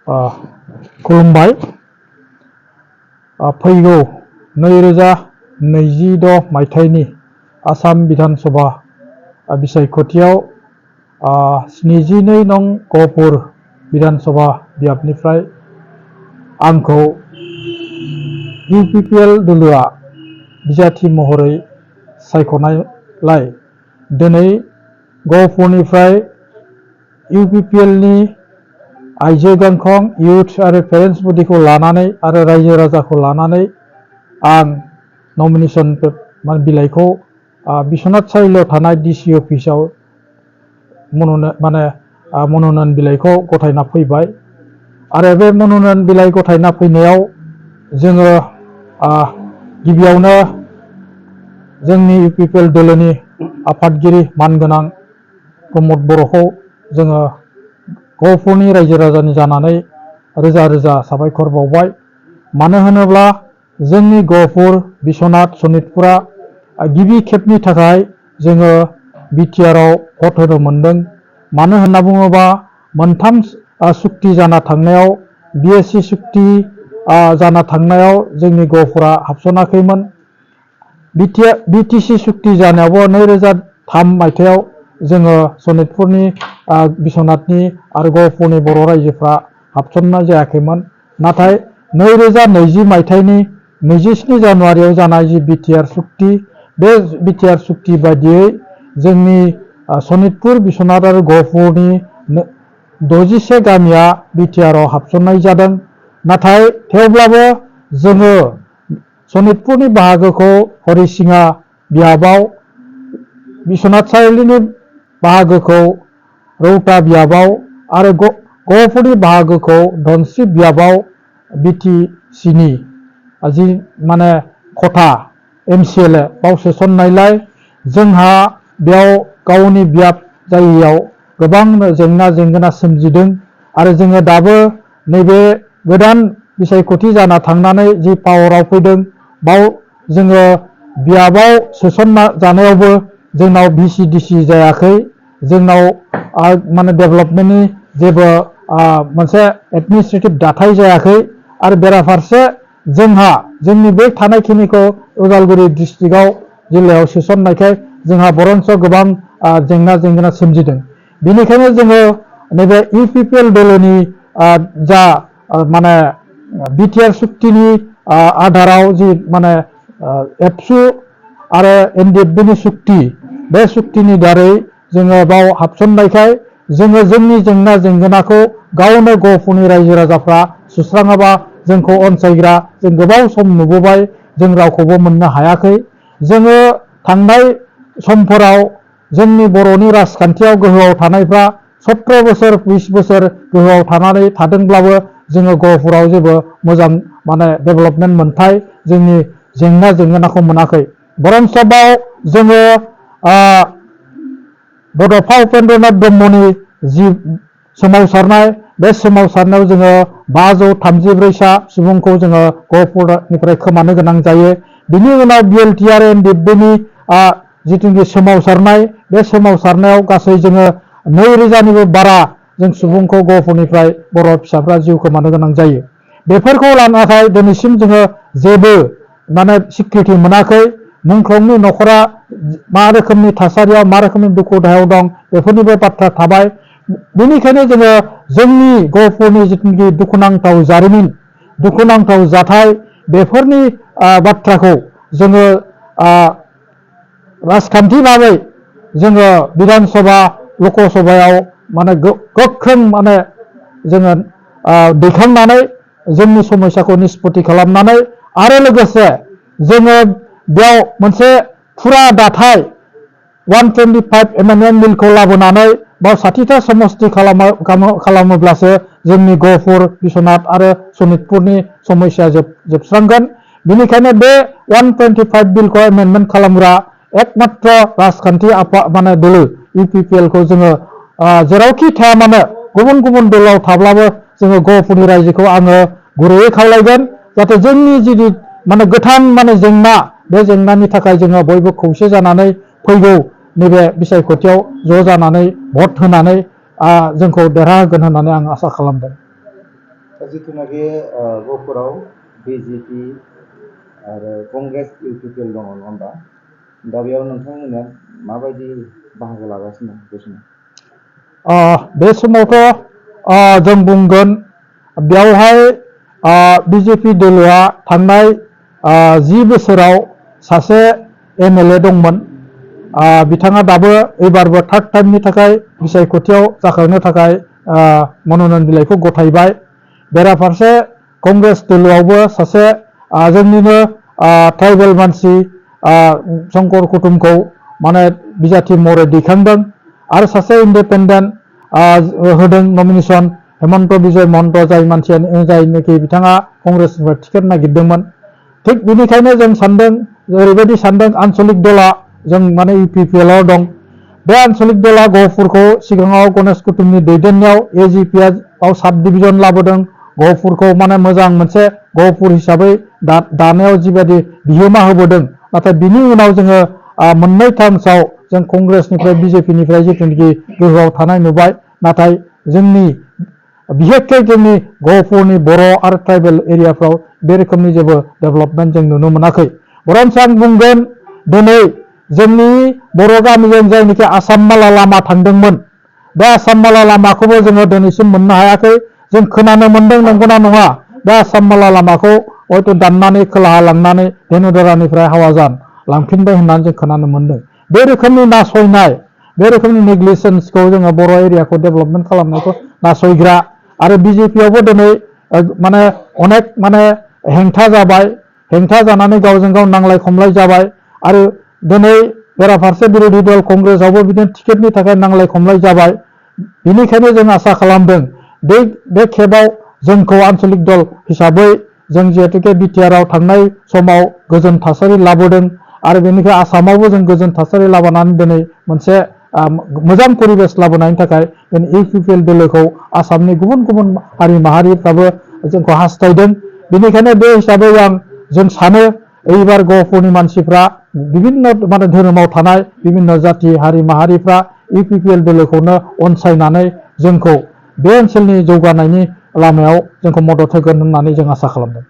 खुलुमबाय। फैगौ 2026 मायथाइनि आसाम विधान सभा बिसायख'थियाव 72 नं गहपुर विधान सभा बियाबनिफ्राय आंखौ UPPL दोलोआ बिजाथि महरै सायख'नायलाय दिनै गहपुरनिफ्राय UPPL नि आइजो गांखं, इउथ आरो पेरेन्ट्स बडिखौ लानानै आरो रायजो राजाखौ लानानै आं नमिनेशन बिलाइखौ बिश्वनाथ सारिआलियाव थानाय DC अफिसाव मन'नयन बिलाइखौ गथायना फैबाय। आरो बे मन'नयन बिलाइ गथायना फैनायाव जोङो गिबियावनो जोंनि UPPL दोलोनि आफादगिरि मानगोनां प्रमद बर'खौ जोङो गहपुरनि रायजो राजानि जानानै रोजा रोजा साबायखर बावबाय। मानो होनोब्ला जोंनि गहपुर, बिश्वनाथ, सनितपुरा गिबि खेबनि थाखाय जोङो BTR आव भट होनो मोनदों। मानो होनना बुङोबा मोनथाम सुक्ति जाना थांनायाव BSc सुक्ति जाना थांनायाव जोंनि गहपुरा हाबसनाखैमोन। BTC सुक्ति जानायावबो 2003 मायथाइयाव जोङो सनितपुरनि, बिश्वनाथनि आरो गहपुरनि बर' रायजोफ्रा हाबसननाय जायाखैमोन। नाथाय 2020 मायथाइनि 27 जानुवारियाव जानाय जि BTR सुक्ति, बे BTR सुक्ति बायदियै जोंनि सनितपुर, बिश्वनाथ आरो गहपुरनि 61 गामिया BTR आव हाबसननाय जादों। नाथाय थेवब्लाबो जोङो सनितपुरनि बाहागोखौ हरिसिङा बियाबाव, बिश्वनाथ सारिआलिनि बाहागोखौ रौता बियाबाव आरो गहपुरनि बाहागोखौ धनस्रि बियाबाव BTC नि जि खथा MCLA बाव सोसननायलाय जोंहा बेयाव गावनि बियाब जायगायाव गोबां जेंना जेंगोना सोमजिदों। आरो जोङो दाबो नैबे गोदान बिसायख'थि जाना थांनानै जि पावाराव फैदों, बाव जोङो बियाबाव सोसनना जानायावबो जोंनाव VCDC जायाखै। जोंनाव डेभेलपमेन्टनि जेबो मोनसे एडमिनिस्ट्रेटिभ दाथाय जायाखै। आरो बेराफारसे जोंहा जोंनि बे थानायखिनिखौ उदालगुरि डिस्ट्रिक्टआव जिल्लायाव सोसननायखाय जोंहा बरन्स गोबां जेंना जेंगोना सोमजिदों। बेनिखायनो जोङो नैबे UPPL दोलोनि जा BTR सुक्तिनि आधाराव जि एबसु आरो NDFB नि सुक्ति, बे सुक्तिनि दारै जोङो बाव हाबसननायखाय जोङो जोंनि जेंना जेंगोनाखौ गावनो गहपुरनि रायजो राजाफ्रा सुस्राङाबा जोंखौ अनसायग्रा जों गोबाव सम नुबोबाय, जों रावखौबो मोननो हायाखै। जोङो थांनाय समफोराव जोंनि बर'नि राजखान्थियाव गोहोआव थानायफ्रा 17 बोसोर 20 बोसोर गोहोआव थानानै थादोंब्लाबो जोङो गहपुराव जेबो मोजां डेभेलपमेन्ट मोन्थाय जोंनि जेंना जेंगोनाखौ मोनाखै। बरन्स बाव जोङो बड'फा उपेन्द्रनाथ ब्रह्मनि जि सोमावसारनाय, बे सोमावसारनायाव जोङो 534 सुबुंखौ जोङो गहपुरनिफ्राय खोमानो गोनां जायो। बिनि उनाव BLT आरो NDFB नि जिथुनाखि सोमावसारनाय, बे सोमावसारनायाव गासै जोङो 2000निबो बारा जों सुबुंखौ गहपुरनिफ्राय बर' फिसाफ्रा जिउ खोमानो गोनां जायो। बेफोरखौ लानानै दिनैसिम जोङो जेबो सिक्युरिटि मोनाखै। मुंख्लंनि न'खरा मा रोखोमनि थासारियाव मा रोखोमनि दुखु दाहायाव दं, बेफोरनिबो बाथ्रा थाबाय। बेनिखायनो जोङो जोंनि गहपुरनि जिथुनाखि दुखुनांथाव जारिमिन, दुखुनांथाव जाथाय, बेफोरनि बाथ्राखौ जोङो राजखान्थि भाबै जोङो बिधान सभा लकसभायाव गोख्रों जोङो दैखांनानै जोंनि समस्याखौ निष्पत्ति खालामनानै आरो लोगोसे जोङो बेयाव मोनसे फुरा दाथाय 125 एमेन्डमेन्ट बिलखौ लाबोनानै बाव 60था समस्ति खालामोब्लासो जोंनि गहपुर, बिश्वनाथ आरो सनितपुरनि समस्या जोबस्रांगोन। बेनिखायनो बे 125 बिलखौ एमेन्डमेन्ट खालामग्रा एकमात्र राजखान्थि दोलो UPPL खौ जोङो जेरावखि थाया मानो, गुबुन गुबुन दोलोआव थाब्लाबो जोङो गहपुरनि रायजोखौ आङो गुरैयै खावलायगोन जाहाथे जोंनि जि गोथां जेंना, बे जेंनानि थाखाय जोङो बयबो खौसे जानानै फैगौ नैबे बिसायख'थियाव ज' जानानै भट होनानै जोंखौ देरहाहोगोन होननानै आं आसा खालामदों। जिथुनाखि गहपुराव बिजेपि आरो कंग्रेस इउपिपिएल दङ नङा होमबा दा बेयाव नोंथांमोना माबायदि बाहागो लागासिनो बे समाव? बे समावथ' जों बुंगोन बेयावहाय बिजेपि दोलोआ थांनाय 10 बोसोराव सासे एमएलए दंमोन। बिथाङा दाबो एबारबो थार्ड टाइमनि थाखाय बिसायख'थियाव जाखांनो थाखाय मन'नयन बिलाइखौ गथायबाय। बेराफारसे कंग्रेस दोलोआवबो सासे जोंनिनो ट्राइबेल मानसि शंकर कुटुमखौ माने बिजाथि महरै दैखांदों आरो सासे इन्डिपेन्डेन्ट होदों नमिनेसन हेमन्त बिजय महन्त जाय मानसिया जायनोखि बिथाङा कंग्रेसनिफ्राय टिकेट नागिरदोंमोन। थिग बेनिखायनो जों सानदों ओरैबायदि सानदों आन्चलिक दला जों माने इउपिपिएलआव दं। बे आन्चलिक दला गहपुरखौ सिगाङाव गणेश कुटुमनि दैदेननायाव एजिपिआव साब डिभिजन लाबोदों। गहपुरखौ माने मोजां मोनसे गहपुर हिसाबै दानायाव जिबायदि बिहोमा होबोदों। नाथाय बिनि उनाव जोङो मोननै टार्म्सआव जों कंग्रेसनिफ्राय बिजेपिनिफ्राय जिथुनाखि गोहोआव थानाय नुबाय। नाथाय जोंनि बिहेखै जोंनि गहपुरनि बर' आरो ट्राइबेल एरियाफ्राव बे रोखोमनि जेबो डेभेलपमेन्ट जों नुनो मोनाखै। बरन्स आं बुंगोन दिनै जोंनि बर' गामिजों जायनोखि आसाम माला लामा थांदोंमोन बे आसाम माला लामाखौबो जोङो दिनैसिम मोननो हायाखै। जों खोनानो मोनदों नंगौना नङा बे आसाम माला लामाखौ हयथ' दाननानै खोलाहा लांनानै धेनुदारानिफ्राय हावाजान लांफिनबाय होननानै जों खोनानो मोनदों। बे रोखोमनि नासयनाय बे रोखोमनि नेग्लिजेन्सखौ जोङो बर' एरियाखौ डेभेलपमेन्ट खालामनायखौ नासयग्रा आरो बिजेपियावबो दिनै माने अनेक माने हेंथा जाबाय। हेंथा जानानै गावजों गाव नांलाय खमलाय जाबाय आरो दिनै बेराफारसे बिरोधि दल कंग्रेसआवबो बिदिनो टिकेटनि थाखाय नांलाय खमलाय जाबाय। बिनिखायनो जों आसा खालामदों बे खेबाव जोंखौ आन्चलिक दल हिसाबै जों जिहेतुके बिटिआरआव थांनाय समाव गोजोन थासारि लाबोदों आरो बेनिफ्राय आसामावबो जों गोजोन थासारि लाबोनानै दिनै मोनसे मोजां परिबेस लाबोनायनि थाखाय इउपिपिएल दोलोखौ आसामनि गुबुन गुबुन हारि माहारिफ्राबो जोंखौ हास्थायदों। बेनिखायनो बे हिसाबै जों सानो एबार गहपुरनि मानसिफ्रा बिभिन्न माने धोरोमाव थानाय बिभिन्न जाथि हारि माहारिफ्रा इउपिपिएल दोलोखौनो अनसायनानै जोंखौ बे ओनसोलनि जौगानायनि लामायाव जोंखौ मदद होगोन होननानै जों आसा खालामदों।